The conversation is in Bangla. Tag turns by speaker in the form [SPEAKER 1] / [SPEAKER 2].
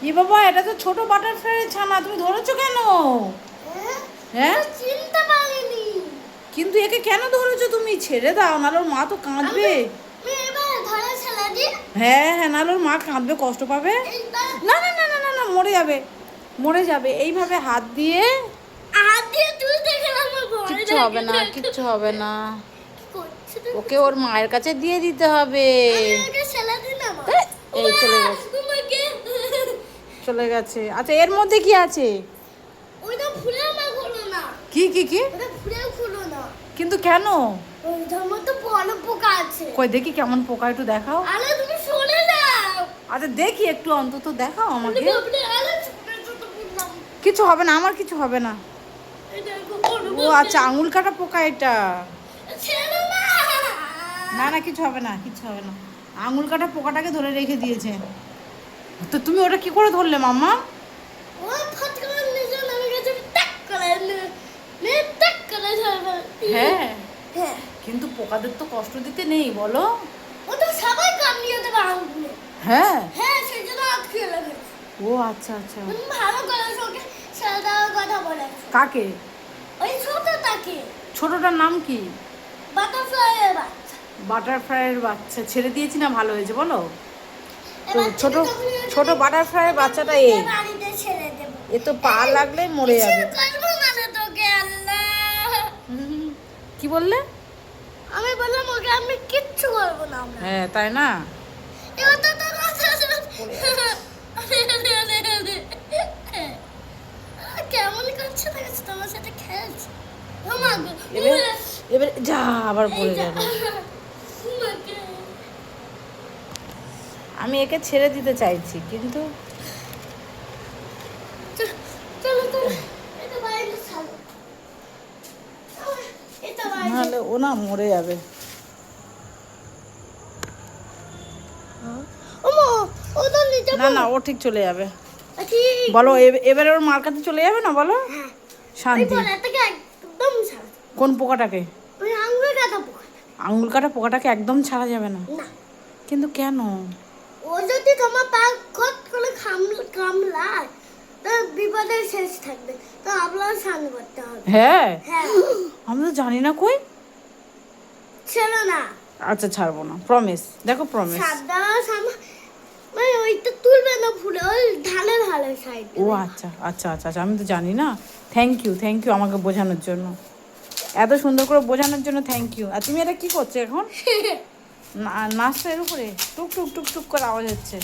[SPEAKER 1] এ বাবা, এটা তো ছোট বাটারফ্লাইয়ের ছানা, তুমি ধরেছো কেন? হ্যাঁ,
[SPEAKER 2] চিনতে পারিনি।
[SPEAKER 1] কিন্তু একে কেন ধরেছো তুমি? ছেড়ে দাও, নাহলে ওর মা তো কাঁদবে।
[SPEAKER 2] এবার ধরে ছেড়ে দিই।
[SPEAKER 1] হ্যাঁ হ্যাঁ, নাহলে ওর মা কাঁদবে, কষ্ট পাবে। না না না না না না, মরে যাবে, মরে যাবে। এইভাবে হাত দিয়ে
[SPEAKER 2] হাত দিয়ে তুলতে গেলাম, আমার ভয়
[SPEAKER 1] কিচ্ছু হবে না,
[SPEAKER 2] লাগে।
[SPEAKER 1] কিচ্ছু হবে না।
[SPEAKER 2] কি করছিস তুই?
[SPEAKER 1] ওকে ওর মায়ের কাছে দিয়ে দিতে হবে।
[SPEAKER 2] আমি ওকে ছেড়ে দিই না, মা।
[SPEAKER 1] এই চলে গেছে,
[SPEAKER 2] তোমাকে
[SPEAKER 1] চলে গেছে। আচ্ছা, এর মধ্যে কি আছে?
[SPEAKER 2] ওইটা ফুলেও মা খুলো না।
[SPEAKER 1] কি কি কি?
[SPEAKER 2] ওটা ফুলেও খুলো না।
[SPEAKER 1] কিন্তু কেন?
[SPEAKER 2] ওইটার মধ্যে বড় পোকা আছে।
[SPEAKER 1] কই দেখি কেমন পোকা, একটু দেখাও।
[SPEAKER 2] আরে তুমি সরে যাও।
[SPEAKER 1] আচ্ছা দেখি, একটু অন্তত দেখাও আমাকে।
[SPEAKER 2] বাপরে, আরে ছোট ছোট পোকা।
[SPEAKER 1] কিছু হবে না, আমার কিছু হবে না।
[SPEAKER 2] এই দেখো, বড়
[SPEAKER 1] ও আচ্ছা, আঙুল কাটা পোকা এটা।
[SPEAKER 2] ছেড়ে না।
[SPEAKER 1] না না, কিছু হবে না, কিছু হবে না। আঙুল কাটা পোকাটাকে ধরে রেখে দিয়েছে। তো তুমি ওটা কি করে ধরলে মাম্মা?
[SPEAKER 2] ও ফট করে নিচে নামে গেছে, টাক করে নে টাক করে ধরবে।
[SPEAKER 1] হ্যাঁ,
[SPEAKER 2] হ্যাঁ,
[SPEAKER 1] কিন্তু পোকাদের তো কষ্ট দিতে নেই, বলো।
[SPEAKER 2] ও তো সবাই কামড়িয়ে দেবে আঙুলে।
[SPEAKER 1] হ্যাঁ।
[SPEAKER 2] হ্যাঁ, সেই জন্য আটকে লেগেছে।
[SPEAKER 1] ও আচ্ছা আচ্ছা।
[SPEAKER 2] তুমি ভালো করে ওকে ছেড়ে দেওয়ার কথা বলেছো।
[SPEAKER 1] কাকে?
[SPEAKER 2] ওই ছোটটাকে,
[SPEAKER 1] ছোটটার নাম কি?
[SPEAKER 2] বাটারফ্লাইয়ের বাচ্চা।
[SPEAKER 1] বাটারফ্লাইয়ের বাচ্চা ছেড়ে দিয়েছি না, ভালো হয়েছে বলো। তো
[SPEAKER 2] এবার
[SPEAKER 1] ছোট ছোট বাটারফ্লাইয়ের বাচ্চাটা এ।
[SPEAKER 2] বাড়িতে ছেড়ে দেবো।
[SPEAKER 1] এ তো পা লাগলেই মরে যাবে।
[SPEAKER 2] কিছু করবো না রে তোকে, আল্লাহ।
[SPEAKER 1] কি বললে?
[SPEAKER 2] আমি বললাম ওকে আমি কিচ্ছু করবো না আমরা।
[SPEAKER 1] হ্যাঁ, তাই না?
[SPEAKER 2] এবার তো তোর কেমন করছে দেখেছো, তোমার সাথে খেলছে। ও মা গো,
[SPEAKER 1] এবার এবার যা, আবার
[SPEAKER 2] এই
[SPEAKER 1] পড়ে
[SPEAKER 2] যা।
[SPEAKER 1] গেল।
[SPEAKER 2] আমাকে।
[SPEAKER 1] আমি একে ছেড়ে দিতে চাইছি, কিন্তু
[SPEAKER 2] চলো চলো, এটা বাইরে ছাড়ো। এটা বাইরে।
[SPEAKER 1] নাহলে ও না মরে যাবে।
[SPEAKER 2] ওমা, ও তো নিচে
[SPEAKER 1] না না, ও ঠিক চলে যাবে।
[SPEAKER 2] ঠিক।
[SPEAKER 1] বলো, এবারে ওর মার কাছে চলে যাবে না, বলো।
[SPEAKER 2] হ্যাঁ, ওই
[SPEAKER 1] শান্তি।
[SPEAKER 2] পোকাটাকে একদম ছাড়ো।
[SPEAKER 1] কোন পোকাটাকে?
[SPEAKER 2] ওই আঙুলে কাটা পোকা।
[SPEAKER 1] আঙুল কাটা পোকাটাকে একদম ছাড়া যাবে না?
[SPEAKER 2] না,
[SPEAKER 1] কিন্তু কেন?
[SPEAKER 2] ও যদি তোমার পা কট করে কামড়ায়, তো বিপদের শেষ থাকবে। তো আপনার স্নান করতে হবে।
[SPEAKER 1] হ্যাঁ,
[SPEAKER 2] হ্যাঁ,
[SPEAKER 1] আমি তো জানি না কই।
[SPEAKER 2] ছেড়ো না।
[SPEAKER 1] আচ্ছা, ছাড়বো না, প্রমিস। দেখো, প্রমিস।
[SPEAKER 2] সাদা সামা, মানে ওইটা তুলবে না ফুলে, ওই ঢালে ঢালে সাইড।
[SPEAKER 1] ও আচ্ছা আচ্ছা আচ্ছা আচ্ছা, আমি তো জানি না। থ্যাংক ইউ, থ্যাংক ইউ আমাকে বোঝানোর জন্য, এত সুন্দর করে বোঝানোর জন্য থ্যাংক ইউ। আর তুমি এটা কি করছো এখন? নাচছো এর উপরে? টুক টুক টুক টুক করে আওয়াজ হচ্ছে।